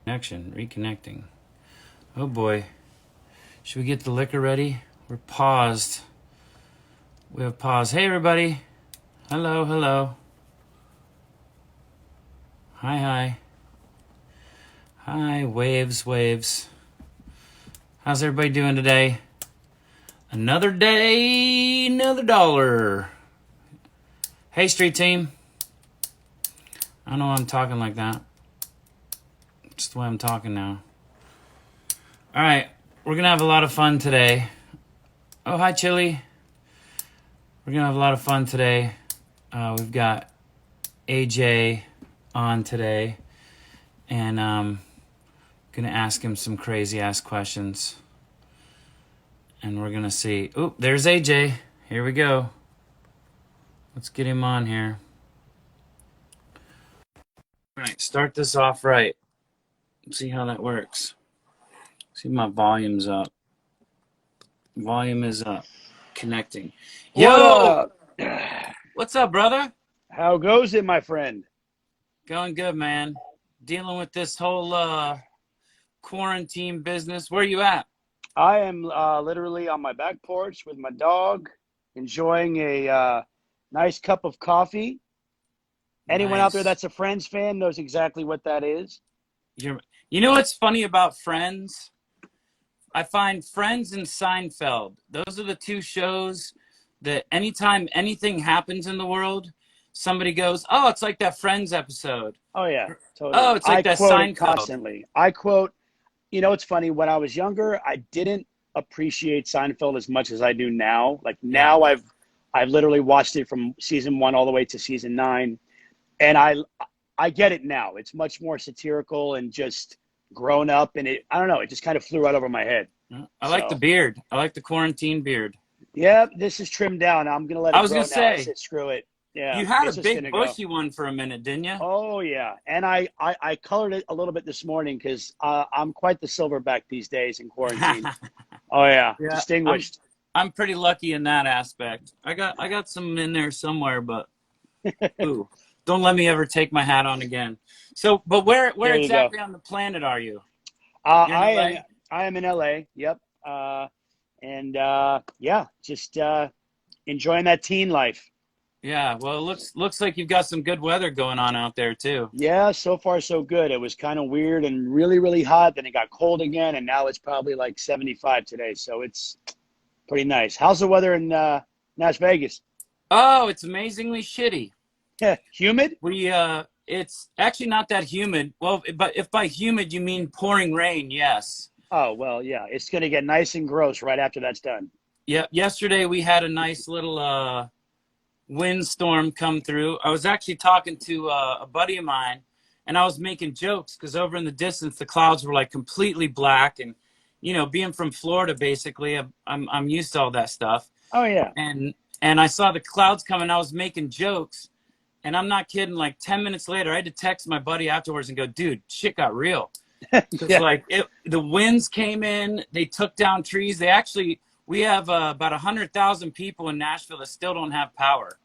Connection, reconnecting. Oh boy. Should we get the liquor ready? We're paused. We have paused. Hey everybody. Hello, hello. Hi, hi. Hi, waves, waves. How's everybody doing today? Another day, another dollar. Hey, street team. I don't know why I'm talking like that. Just the way I'm talking now. All right, we're going to have a lot of fun today. Oh, hi, Chili. We're going to have a lot of fun today. We've got AJ on today, and going to ask him some crazy-ass questions. And we're going to see. Oh, there's AJ. Here we go. Let's get him on here. All right, start this off right. See how that works. See, my volume's up. Volume is up. Connecting. What Yo! up? What's up, brother? How goes it, my friend? Going good, man. Dealing with this whole quarantine business. Where you at? I am literally on my back porch with my dog, enjoying a nice cup of coffee. Anyone out there Nice. that's a Friends fan knows exactly what that is. You know what's funny about Friends? I find Friends and Seinfeld, those are the two shows that anytime anything happens in the world, somebody goes, oh, it's like that Friends episode. Oh, yeah, Oh, totally. it's I like that quote it Seinfeld. constantly. It's funny, when I was younger, I didn't appreciate Seinfeld as much as I do now. Like Yeah. now I've literally watched it from season 1 all the way to season 9. And I get it now. It's much more satirical and just grown up, and I don't know, it just kind of flew right over my head. I like the So beard. I like the quarantine beard. yeah, this is trimmed down. I'm gonna let I it was going grow to now. I say, said screw it. Yeah, you had a it's just big gonna go. bushy one for a minute, didn't you? Oh yeah, and I colored it a little bit this morning because I'm quite the silverback these days in quarantine. Oh yeah, Yeah, distinguished. I'm pretty lucky in that aspect. I got some in there somewhere, but ooh, don't let me ever take my hat on again. So, but where There you go. exactly on the planet are you? Uh, You're in I am LA? I am in LA. Yep. And yeah, just enjoying that teen life. Yeah, well, it looks like you've got some good weather going on out there too. Yeah, so far so good. It was kind of weird and really, really hot. Then it got cold again, and now it's probably like 75 today. So it's pretty nice. How's the weather in Las Vegas? Oh, it's amazingly shitty. Humid? It's actually not that humid. Well, but if by humid you mean pouring rain, yes. Oh, well, yeah. It's going to get nice and gross right after that's done. Yeah, yesterday we had a nice little windstorm come through. I was actually talking to a buddy of mine, and I was making jokes because over in the distance the clouds were like completely black, and being from Florida, basically, I'm used to all that stuff. Oh, yeah. And I saw the clouds coming. I was making jokes, and I'm not kidding. Like 10 minutes later, I had to text my buddy afterwards and go, "Dude, shit got real." Because Yeah, like the winds came in, they took down trees. We have about 100,000 people in Nashville that still don't have power.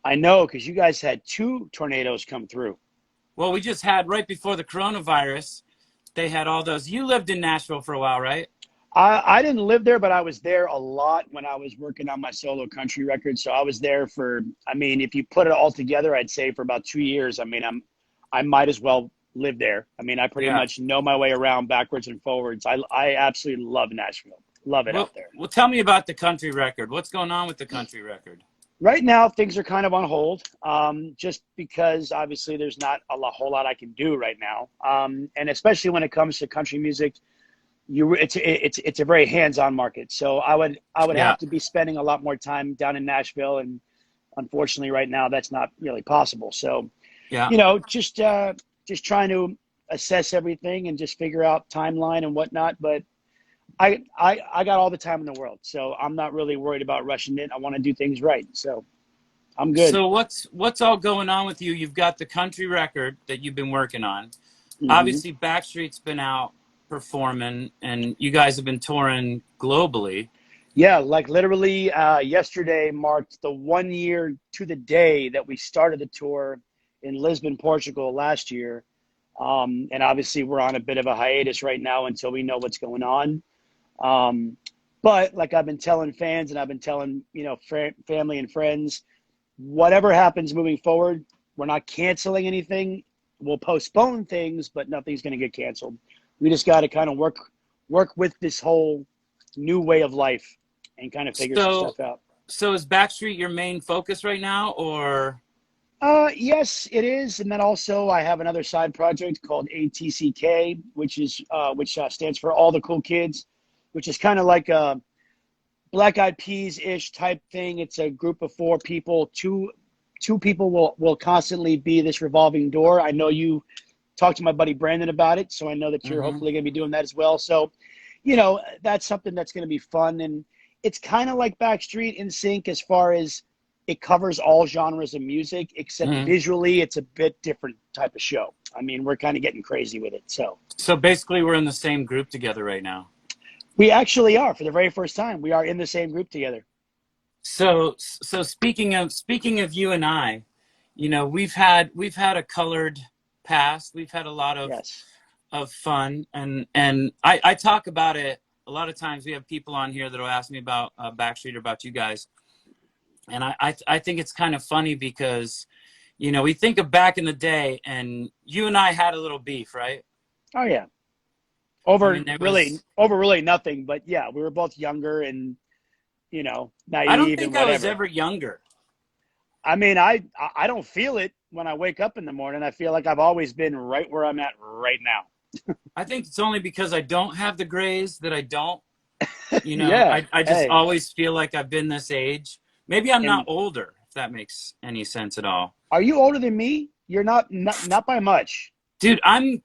I know because you guys had 2 tornadoes come through. Well, we just had right before the coronavirus, they had all those. You lived in Nashville for a while, right? I didn't live there, but I was there a lot when I was working on my solo country record. So I was there for, I mean, if you put it all together, I'd say for about 2 years. I mean, I might as well live there. I mean, I pretty Yeah. much know my way around backwards and forwards. I absolutely love Nashville. Love it out Well, there. well, tell me about the country record. What's going on with the country record? Right now, things are kind of on hold, just because obviously there's not whole lot I can do right now. And especially when it comes to country music, it's a very hands-on market. So I would Yeah. have to be spending a lot more time down in Nashville, and unfortunately, right now that's not really possible. So Yeah. just trying to assess everything and just figure out timeline and whatnot. But I got all the time in the world, so I'm not really worried about rushing it. I want to do things right, so I'm good. So what's all going on with you? You've got the country record that you've been working on. Hmm. Obviously, Backstreet's been out performing, and you guys have been touring globally. Yeah, like literally yesterday marked the 1 year to the day that we started the tour in Lisbon, Portugal last year. And obviously we're on a bit of a hiatus right now until we know what's going on. But like I've been telling fans and I've been telling, family and friends, whatever happens moving forward, we're not canceling anything. We'll postpone things, but nothing's going to get canceled. We just got to kind of work with this whole new way of life and kind of figure some stuff out. So is Backstreet your main focus right now, or? Yes, it is. And then also I have another side project called ATCK, which stands for All the Cool Kids, which is kind of like a Black Eyed Peas-ish type thing. It's a group of 4 people. Two people will constantly be this revolving door. I know you talked to my buddy Brandon about it, so I know that you're hopefully going to be doing that as well. So, that's something that's going to be fun. And it's kind of like Backstreet in sync as far as it covers all genres of music, except visually it's a bit different type of show. I mean, we're kind of getting crazy with it. So basically we're in the same group together right now. We actually are. For the very first time, we are in the same group together. So speaking of you and I, we've had a colored past. We've had a lot of fun, and I talk about it a lot of times. We have people on here that'll ask me about Backstreet or about you guys, and I think it's kind of funny because, we think of back in the day, and you and I had a little beef, right? Oh yeah. Over really nothing, but yeah, we were both younger and naive. I don't think and whatever. I was ever younger. I mean, I don't feel it when I wake up in the morning. I feel like I've always been right where I'm at right now. I think it's only because I don't have the grays that I don't. Yeah. I just always feel like I've been this age. Maybe I'm not older, if that makes any sense at all. Are you older than me? You're not by much. Dude, I'm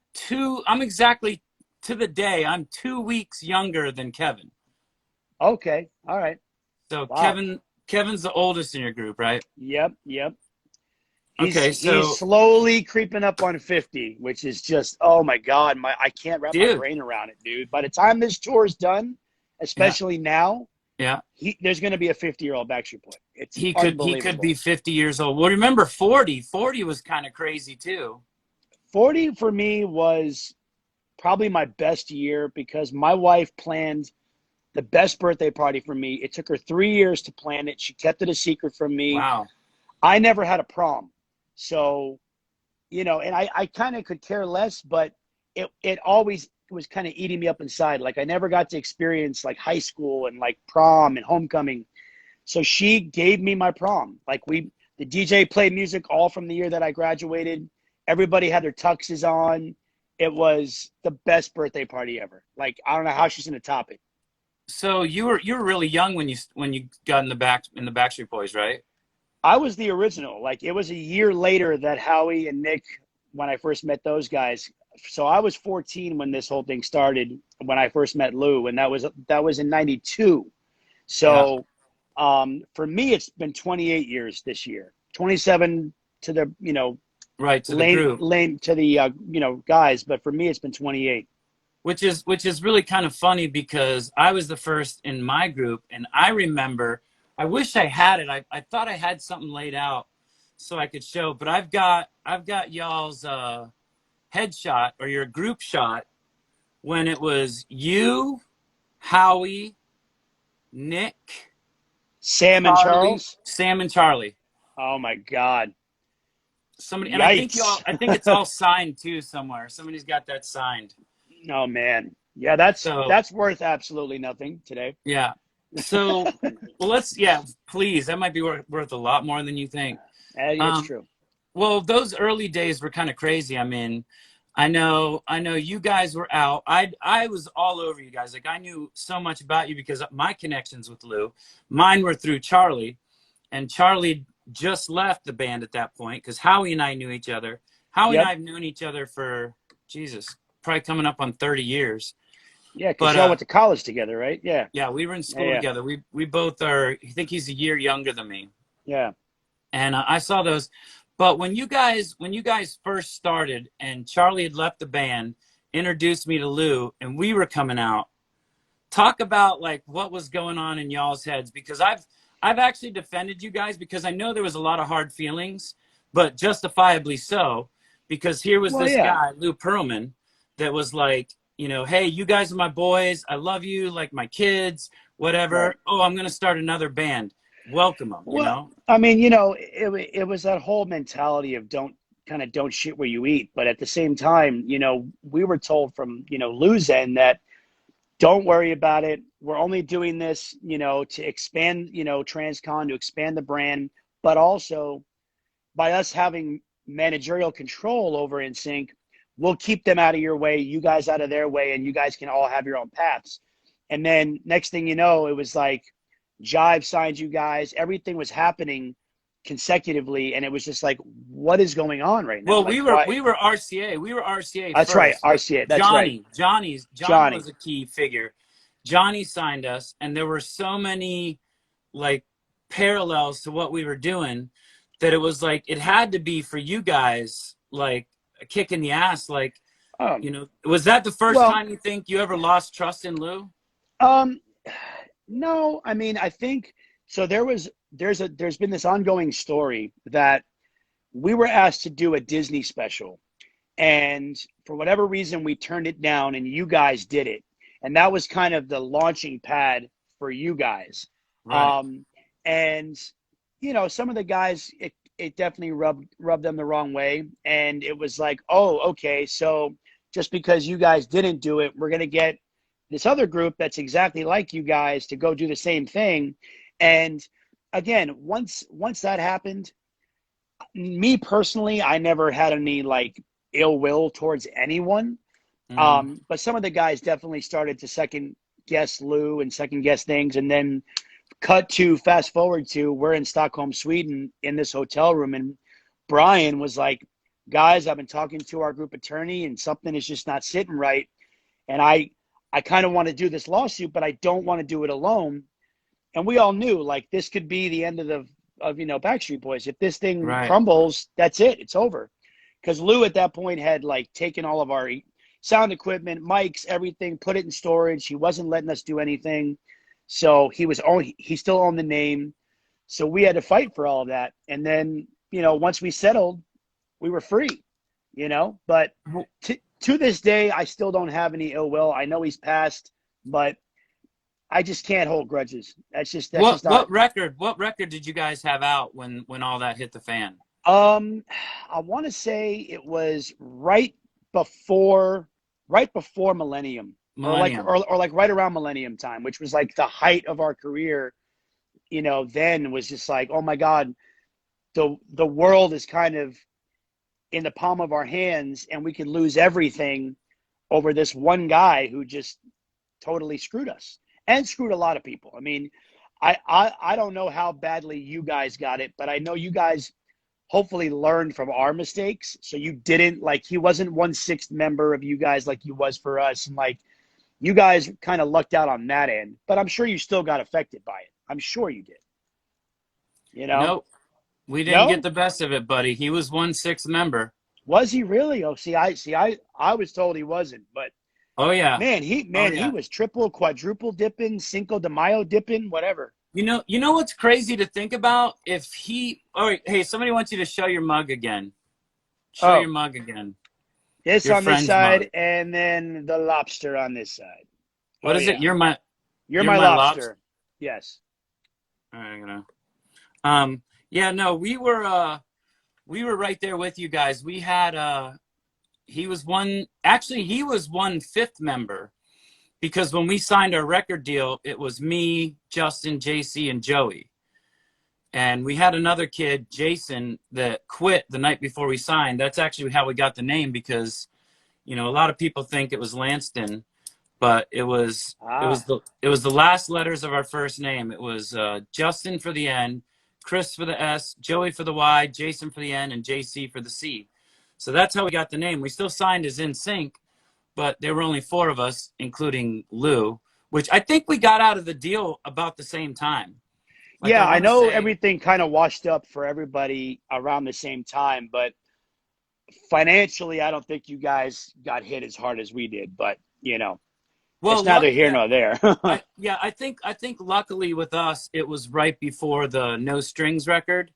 exactly to the day, I'm 2 weeks younger than Kevin. Okay. All right. So wow. Kevin's the oldest in your group, right? Yep. He's slowly creeping up on 50, which is just, oh my God, I can't wrap my brain around it, dude. By the time this tour is done, especially now, there's going to be a 50-year-old Backstreet Boy. He could be 50 years old. Well, remember 40. 40 was kind of crazy too. 40 for me was probably my best year because my wife planned the best birthday party for me. It took her 3 years to plan it. She kept it a secret from me. Wow. I never had a prom. So, and I kind of could care less, but it always was kind of eating me up inside. Like I never got to experience like high school and like prom and homecoming. So she gave me my prom. Like the DJ played music all from the year that I graduated. Everybody had their tuxes on. It was the best birthday party ever. Like, I don't know how she's going to top it. So you were really young when you got in the Backstreet Boys, right? I was the original. Like, it was a year later that Howie and Nick, when I first met those guys. So I was 14 when this whole thing started, when I first met Lou, and that was in 92. So for me, it's been 28 years this year. 27 to the, right, to the group. Lame to the guys, but for me it's been 28. Which is really kind of funny because I was the first in my group, and I remember, I wish I had it. I thought I had something laid out so I could show, but I've got y'all's headshot or your group shot when it was you, Howie, Nick, Sam and Charles. Sam and Charlie. Oh my God. Somebody, and I think it's all signed too somewhere. Somebody's got that signed. Oh man. Yeah, that's worth absolutely nothing today. Yeah. So, well, please. That might be worth a lot more than you think. It's true. Well, those early days were kind of crazy. I mean, I know you guys were out. I was all over you guys. Like I knew so much about you because my connections with Lou, mine were through Charlie, and Charlie just left the band at that point because Howie and I knew each other. Howie and I have known each other for probably coming up on 30 years. Yeah, because y'all went to college together, right? Yeah. Yeah, we were in school together. We both are. I think he's a year younger than me. Yeah. And I saw those. But when you guys first started and Charlie had left the band, introduced me to Lou, and we were coming out, talk about like what was going on in y'all's heads, because I've actually defended you guys because I know there was a lot of hard feelings, but justifiably so, because here was Well, this yeah. guy, Lou Pearlman, that was like, hey, you guys are my boys. I love you like my kids, Right. whatever. Oh, I'm going to start another band. Welcome them. Well, I mean, it was that whole mentality of don't shit where you eat. But at the same time, we were told from, Lou's end that don't worry about it. We're only doing this, to expand, Transcon, to expand the brand, but also by us having managerial control over NSYNC, we'll keep them out of your way, you guys out of their way, and you guys can all have your own paths. And then next thing you know, it was like Jive signed you guys. Everything was happening consecutively, and it was just like, what is going on right now? Well, Like, we were why? we were RCA. We were RCA That's right, first, but RCA. That's right, Johnny Johnny. was a key figure. Johnny signed us, and there were so many like parallels to what we were doing that it was like it had to be for you guys like a kick in the ass. Like, Um, was that the first well, time you think you ever lost trust in Lou? um, no, I mean, I think so. There's been this ongoing story that we were asked to do a Disney special, and for whatever reason, we turned it down, and you guys did it, and that was kind of the launching pad for you guys. Right. Um, and some of the guys, it definitely rubbed them the wrong way, and it was like, oh, okay, so just because you guys didn't do it, we're gonna get this other group that's exactly like you guys to go do the same thing. And again, once that happened, me personally, I never had any like ill will towards anyone. Mm-hmm. But some of the guys definitely started to second guess Lou and second guess things. And then fast forward to we're in Stockholm, Sweden in this hotel room. And Brian was like, guys, I've been talking to our group attorney and something is just not sitting right. And I kind of want to do this lawsuit, but I don't want to do it alone. And we all knew like this could be the end of Backstreet Boys. If this thing Right. crumbles, that's it. It's over. Because Lou at that point had like taken all of our sound equipment, mics, everything, put it in storage. He wasn't letting us do anything. So he still owned the name. So we had to fight for all of that. And then, once we settled, we were free, but to this day, I still don't have any ill will. I know he's passed, but I just can't hold grudges. That's just not. What record did you guys have out when all that hit the fan? I want to say it was before Millennium, Millennium. or like right around Millennium time, which was like the height of our career. Then was just like, oh my God, the world is kind of in the palm of our hands, and we could lose everything over this one guy who just totally screwed us and screwed a lot of people. I mean, I don't know how badly you guys got it, but I know you guys hopefully learned from our mistakes. So you didn't like, he wasn't 1/6 member of you guys like he was for us. And like, you guys kind of lucked out on that end, but I'm sure you still got affected by it. I'm sure you did. Nope. We didn't get No? the best of it, buddy. He was 1/6 member. Was he really? Oh, I was told he wasn't, but Oh yeah. Oh he yeah. was triple, quadruple dipping, Cinco de Mayo dipping, whatever. You know what's crazy to think about? If he, all right, hey, somebody wants you to show your mug again. Show your Oh, mug again. this Your on this friend's mug. side, and then the lobster on this side. What Oh is it? yeah, you're You're my my lobster. lobster. Yes. All right, I'm gonna. Yeah, no, we were right there with you guys. We had he was he was 1/5 member, because when we signed our record deal, it was me, Justin, JC, and Joey. And we had another kid, Jason, that quit the night before we signed. That's actually how we got the name, because, a lot of people think it was Lanston, but it was Ah, the last letters of our first name. It was Justin for the N, Chris for the S, Joey for the Y, Jason for the N, and JC for the C. So that's how we got the name. We still signed as NSYNC, but there were only 4 of us, including Lou, which I think we got out of the deal about the same time. Like, I yeah. I want to know say, everything kind of washed up for everybody around the same time, but financially, I don't think you guys got hit as hard as we did. But well, it's neither luck, here yeah, nor there. I think luckily with us, it was right before the No Strings record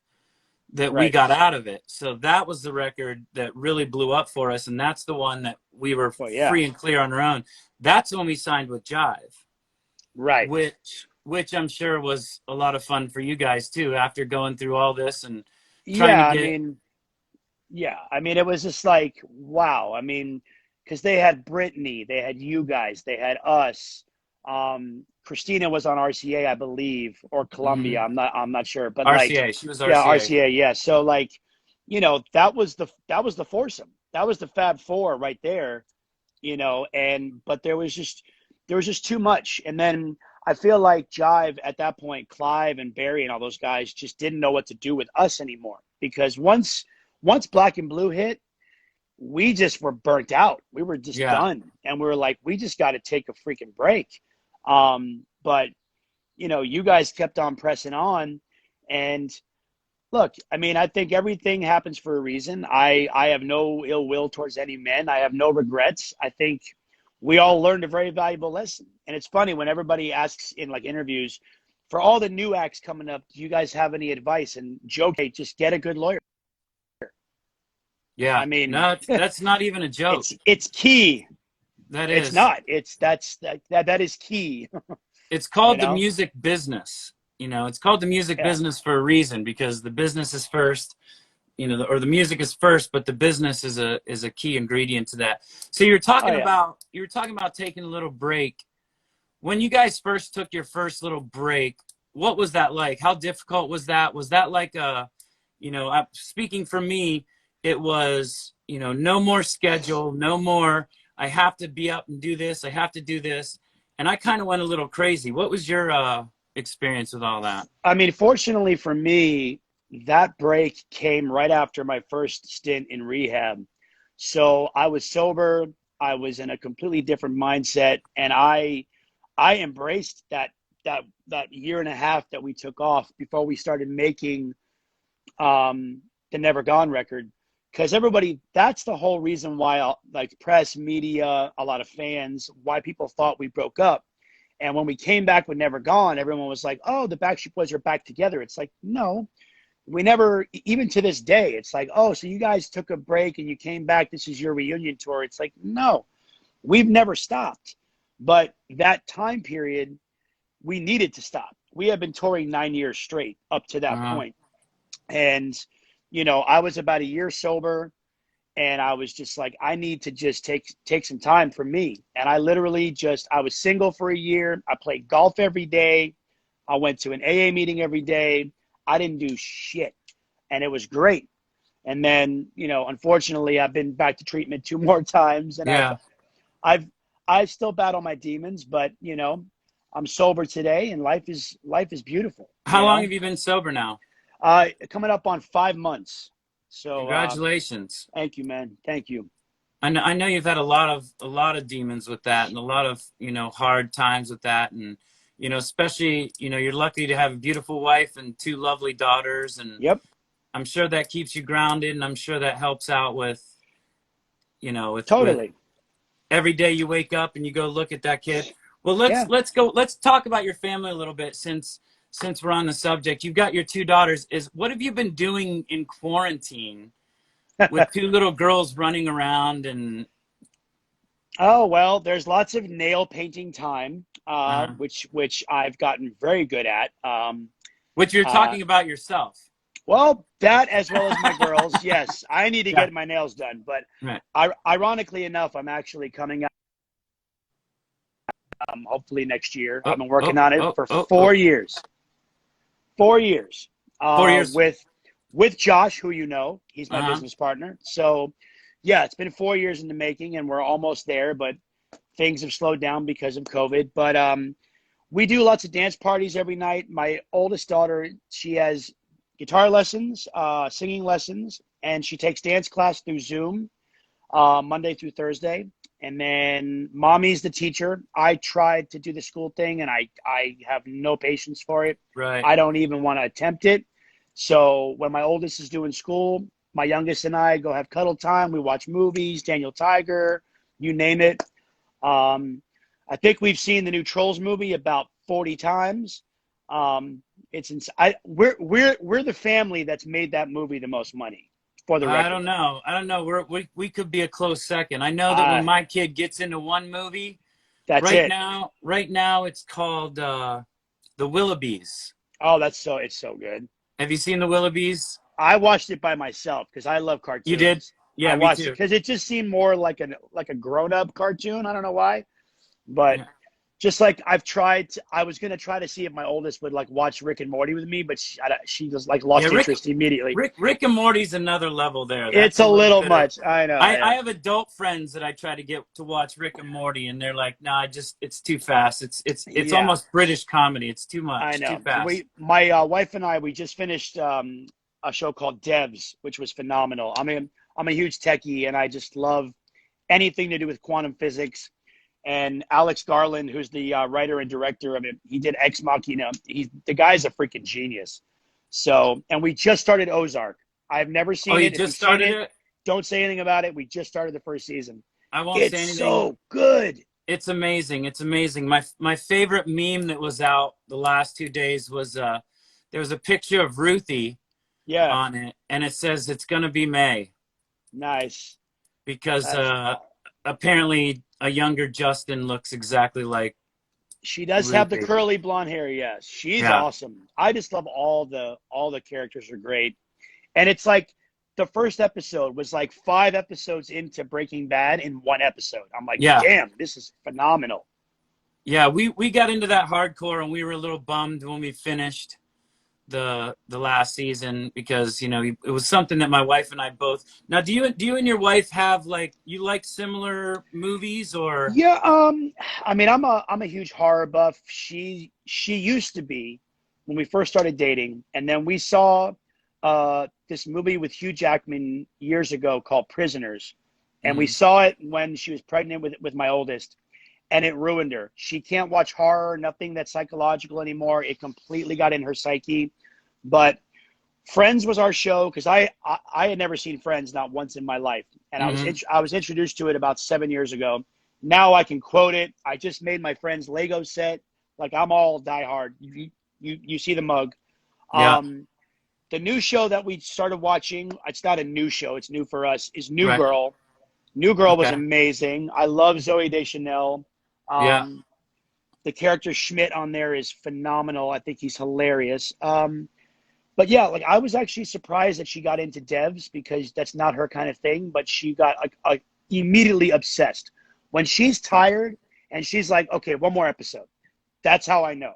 that we Right. got out of it. So that was the record that really blew up for us, and that's the one that we were Well, yeah. free and clear on our own. That's when we signed with Jive, Right. which I'm sure was a lot of fun for you guys too, after going through all this and trying to Yeah. I get. mean, yeah. I mean, it was just like, wow. I mean, because they had Brittany, they had you guys, they had us. Christina was on RCA, I believe, or Columbia. Mhm. I'm not sure, but like, RCA, she was yeah, RCA. RCA, yeah. So like, that was the foursome. That was the Fab Four right there, and but there was just too much. And then I feel like Jive at that point, Clive and Barry and all those guys just didn't know what to do with us anymore, because once Black and Blue hit, we just were burnt out. We were just Yeah. done, and we were like, we just got to take a freaking break. But you guys kept on pressing on, and look, I mean, I think everything happens for a reason. I have no ill will towards any men. I have no regrets. I think we all learned a very valuable lesson. And it's funny when everybody asks in like interviews, for all the new acts coming up, do you guys have any advice? And joke, hey, just get a good lawyer. Yeah. I mean, No, that's not even a joke. it's key. That It's is. not. That is key. It's You called the know? music business. It's called the music Yeah. business for a reason, because the business is first, or the music is first, but the business is a key ingredient to that. So Oh yeah. you were talking about taking a little break. When you guys first took your first little break, what was that like? How difficult was that? Was that like speaking for me, it was, no more schedule, no more, I have to be up and do this, I have to do this. And I kind of went a little crazy. What was your experience with all that? I mean, fortunately for me, that break came right after my first stint in rehab. So I was sober. I was in a completely different mindset, and I embraced that year and a half that we took off before we started making the Never Gone record. Because everybody, that's the whole reason why, like press, media, a lot of fans, why people thought we broke up. And when we came back with Never Gone, everyone was like, oh, the Backstreet Boys are back together. It's like, no, we never, even to this day, it's like, oh, so you guys took a break and you came back. This is your reunion tour. It's like, no, we've never stopped. But that time period, we needed to stop. We had been touring 9 years straight up to that Uh, point. And, I was about a year sober, and I was just like, I need to just take some time for me. And I literally I was single for a year. I played golf every day. I went to an AA meeting every day. I didn't do shit, and it was great. And then, unfortunately, I've been back to treatment 2 more times, and yeah. I've I still battle my demons, but I'm sober today, and life is beautiful. How long have you been sober now? Coming up on 5 months. So Congratulations. thank you, man. Thank you. I know you've had a lot of demons with that, and a lot of hard times with that, and especially you're lucky to have a beautiful wife and two lovely daughters, and Yep. I'm sure that keeps you grounded, and I'm sure that helps out with with Totally. every day you wake up and you go look at that kid. Well, Yeah. let's talk about your family a little bit, since we're on the subject. You've got your two daughters. What have you been doing in quarantine with two little girls running around and Oh, well, there's lots of nail painting time, uh, which I've gotten very good at. which you're Uh, talking about yourself? well, that as well as my girls. Yes, I need to Yeah. get my nails done. But Right. ironically enough, I'm actually coming out hopefully next year. Oh, I've been working oh, on it oh, for oh, oh. 4 years. 4 years. 4 years. With Josh, who he's my Uh-huh. business partner. So, yeah, it's been 4 years in the making, and we're almost there. But things have slowed down because of COVID. But we do lots of dance parties every night. My oldest daughter, she has guitar lessons, singing lessons, and she takes dance class through Zoom Monday through Thursday. And then mommy's the teacher. I tried to do the school thing, and I have no patience for it. Right. I don't even want to attempt it. So when my oldest is doing school, my youngest and I go have cuddle time. We watch movies, Daniel Tiger, you name it. I think we've seen the new Trolls movie about 40 times. We're the family that's made that movie the most money, for the I record. don't know. I don't know. We could be a close second. I know that Uh, when my kid gets into one movie, that's it. right now it's called The Willoughbys. Oh, it's so good. Have you seen The Willoughbys? I watched it by myself because I love You did? cartoons. I Yeah, me watched it too. because it just seemed more like a grown up cartoon. I don't know why, but Yeah. just like I was gonna try to see if my oldest would like watch Rick and Morty with me, but she just like Yeah, lost interest immediately. Rick and Morty's another level there. It's That's a a little little bit of much. I know. I Yeah, have adult friends that I try to get to watch Rick and Morty, and they're like, "No, it's too fast. It's yeah, almost British comedy. It's too I much, too know. fast." My wife and I, we just finished a show called Devs, which was phenomenal. I'm a huge techie, and I just love anything to do with quantum physics. And Alex Garland, who's the writer and director of it, he did Ex Machina. The guy's a freaking genius. So, and we just started Ozark. I've never Oh, seen you it. If you've just seen started it, it? don't say anything about it. We just started the first season. I won't say It's anything. so good. It's amazing. It's amazing. My favorite meme that was out the last 2 days was there was a picture of Ruthie Yeah, on it, and it says it's gonna be May nice. because That's apparently a younger Justin looks exactly like She does have the Ruthie. curly blonde hair. Yes, she's Yeah. awesome. I just love all the characters are great, and it's like the first episode was like 5 episodes into Breaking Bad in one episode. I'm like, Yeah. damn, this is phenomenal. Yeah, we got into that hardcore, and we were a little bummed when we finished the last season because it was something that my wife and I both. Now, do you and your wife have like you like similar movies or? Yeah, I mean, I'm a huge horror buff. She used to be when we first started dating, and then we saw this movie with Hugh Jackman years ago called Prisoners, and we Mhm. saw it when she was pregnant with my oldest, and it ruined her. She can't watch horror, nothing that's psychological anymore. It completely got in her psyche. But Friends was our show because I had never seen Friends not once in my life, and Mhm. I was introduced to it about 7 years ago. Now I can quote it. I just made my friend's Lego set. Like I'm all diehard. You see the mug. Yeah. The new show that we started watching, it's not a new show, it's new for us, is New Right. Girl. New Girl was Okay. amazing. I love Zoe Deschanel. Yeah. Um, the character Schmidt on there is phenomenal. I think he's hilarious. But yeah, like I was actually surprised that she got into devs because that's not her kind of thing, but she got like immediately obsessed. When she's tired and she's like, okay, one more episode. That's how I know.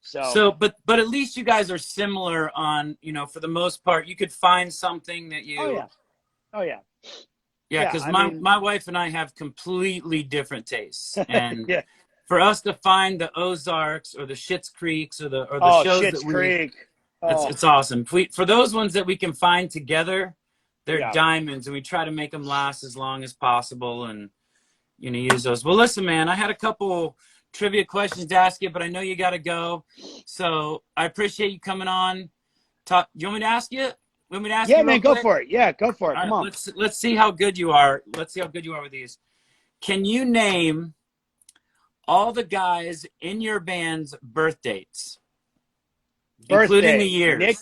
So, So, but at least you guys are similar on, for the most part, you could find something that oh you. yeah. Oh yeah. Yeah, Yeah, because I my mean, my wife and I have completely different tastes, and yeah. for us to find the Ozarks or the Schitt's Creeks or the Oh, shows Schitt's that we Creek. it's Oh, it's awesome. For those ones that we can find together, they're yeah. diamonds, and we try to make them last as long as possible, and use those. Well, listen, man, I had a couple trivia questions to ask you, but I know you got to go, so I appreciate you coming on. Talk. You want me to ask you? Want me to ask Yeah, you real man, go quick? for it. Yeah, go for it. All Come right, on. let's see how good you are. Let's see how good you are with these. Can you name all the guys in your band's birth dates, including the Birthday. years? Nick.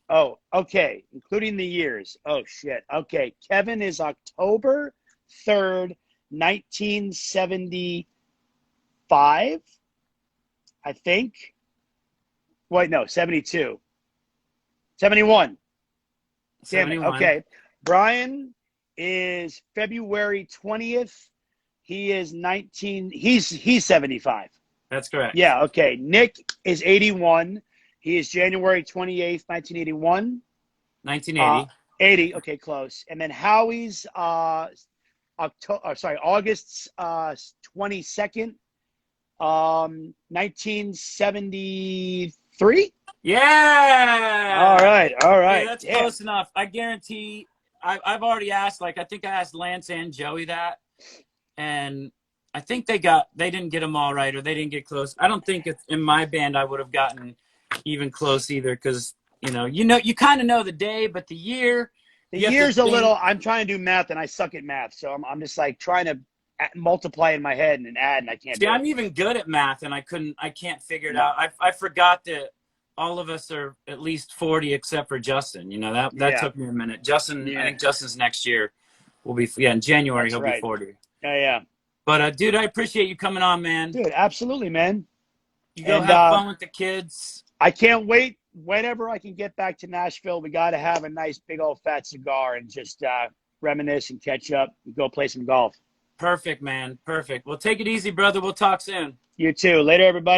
Oh, okay. Including the years. Oh shit. Okay. Kevin is October 3rd, 1975, I think. Wait, no, 72. 71. Damn it. 71. Okay. Brian is February 20th. He is 19. He's 75. That's correct. Yeah, okay. Nick is 81. He is January 28th, 1981. 1980. 80. Okay, close. And then Howie's August 22nd, 1973. Yeah. All Hey, right. that's Damn. close enough. I guarantee. I've already asked. Like, I think I asked Lance and Joey that, and I think they didn't get them all right, or they didn't get close. I don't think in my band I would have gotten even close either, because you kind of know the day, but the year. The You have to year's a think. little. I'm trying to do math, and I suck at math, so I'm just like trying to multiply in my head and add, and I can't See, do it. I'm even good at math, and I can't figure it out. I forgot that all of us are at least 40, except for Justin. You know, that Yeah. took me a minute. Justin, I Yeah. think Justin's next year will be, in January That's he'll be right. 40. Yeah. Yeah. But dude, I appreciate you coming on, man. Dude, absolutely, man. You go And have fun with the kids. I can't wait. Whenever I can get back to Nashville, we got to have a nice big old fat cigar and just reminisce and catch up and go play some golf. Perfect, man. Perfect. Well, take it easy, brother. We'll talk soon. You too. Later, everybody.